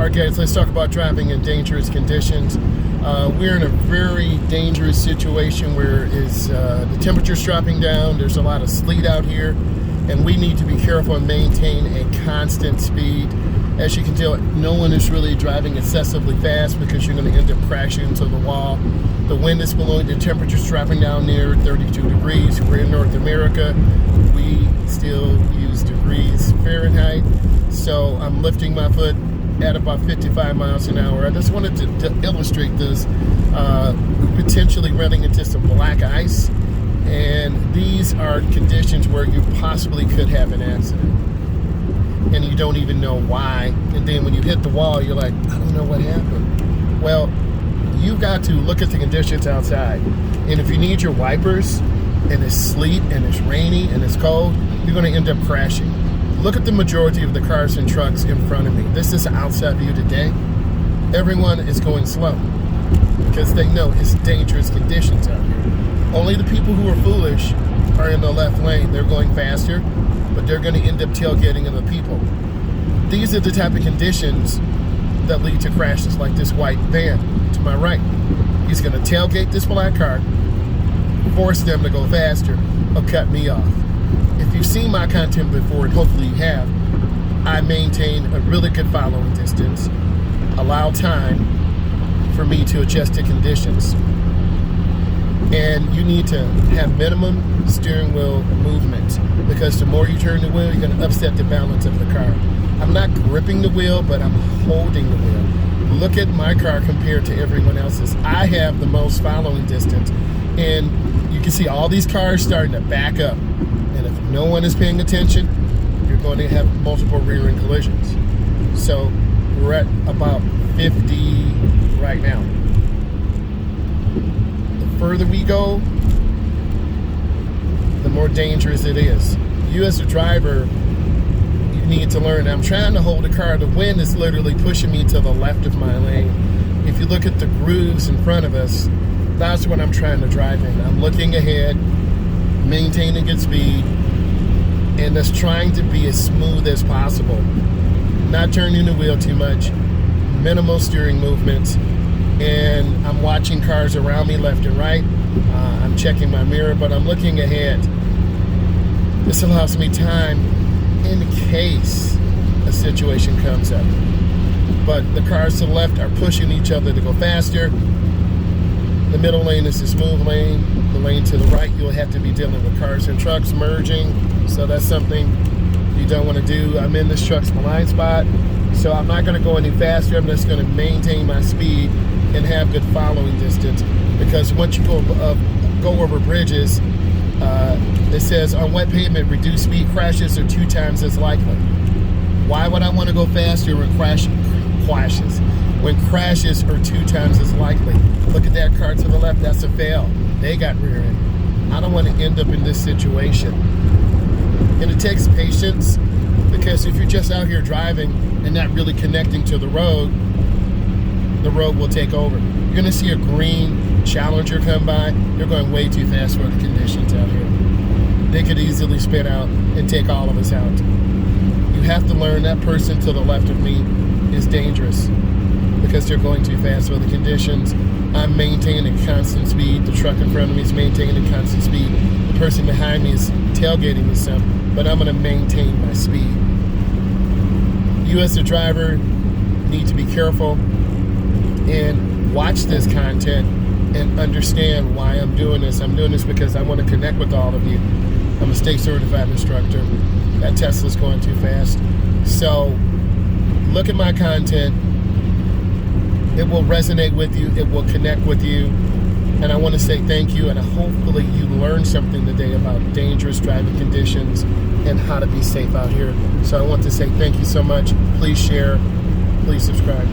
Alright guys, let's talk about driving in dangerous conditions. We're in a very dangerous situation where the temperature's dropping down, there's a lot of sleet out here, and we need to be careful and maintain a constant speed. As you can tell, no one is really driving excessively fast because you're going to end up crashing into the wall. The wind is blowing, the temperature's dropping down near 32 degrees. We're in North America. We still use degrees Fahrenheit. So I'm lifting my foot at about 55 miles an hour. I just wanted to illustrate this. Potentially running into some black ice. And these are conditions where you possibly could have an accident. And you don't even know why. And then when you hit the wall, you're like, I don't know what happened. Well, you've got to look at the conditions outside. And if you need your wipers, and it's sleet, and it's rainy, and it's cold, you're going to end up crashing. Look at the majority of the cars and trucks in front of me. This is an outside view today. Everyone is going slow because they know it's dangerous conditions out here. Only the people who are foolish are in the left lane. They're going faster, but they're going to end up tailgating other people. These are the type of conditions that lead to crashes, like this white van to my right. He's going to tailgate this black car, force them to go faster, or cut me off. If you've seen my content before, and hopefully you have, I maintain a really good following distance, allow time for me to adjust to conditions. And you need to have minimum steering wheel movement, because the more you turn the wheel, you're going to upset the balance of the car. I'm not gripping the wheel, but I'm holding the wheel. Look at my car compared to everyone else's. I have the most following distance, and you can see all these cars starting to back up. And if no one is paying attention, you're going to have multiple rear-end collisions. So we're at about 50 right now. The further we go, the more dangerous it is. You as a driver, you need to learn. I'm trying to hold the car. The wind is literally pushing me to the left of my lane. If you look at the grooves in front of us, that's what I'm trying to drive in. I'm looking ahead, maintaining good speed, and just trying to be as smooth as possible. Not turning the wheel too much, minimal steering movements, and I'm watching cars around me left and right. I'm checking my mirror, but I'm looking ahead. This allows me time in case a situation comes up. But the cars to the left are pushing each other to go faster. The middle lane is the smooth lane. The lane to the right, you'll have to be dealing with cars and trucks merging. So that's something you don't want to do. I'm in this truck's blind spot, so I'm not going to go any faster. I'm just going to maintain my speed and have good following distance. Because once you go over bridges, it says on wet pavement, reduced speed crashes are 2 times as likely. Why would I want to go faster when crashes? When crashes are 2 times as likely. Look at that car to the left, that's a fail. They got rear end. I don't want to end up in this situation. And it takes patience, because if you're just out here driving and not really connecting to the road will take over. You're going to see a green Challenger come by. They're going way too fast for the conditions out here. They could easily spin out and take all of us out. You have to learn that person to the left of me is dangerous because they're going too fast for the conditions. I'm maintaining constant speed. The truck in front of me is maintaining constant speed. The person behind me is tailgating me some, but I'm going to maintain my speed. You as a driver need to be careful and watch this content and understand why I'm doing this. I'm doing this because I want to connect with all of you. I'm a state certified instructor. That Tesla's going too fast. So look at my content. It will resonate with you. It will connect with you. And I want to say thank you. And hopefully you learned something today about dangerous driving conditions and how to be safe out here. So I want to say thank you so much. Please share. Please subscribe.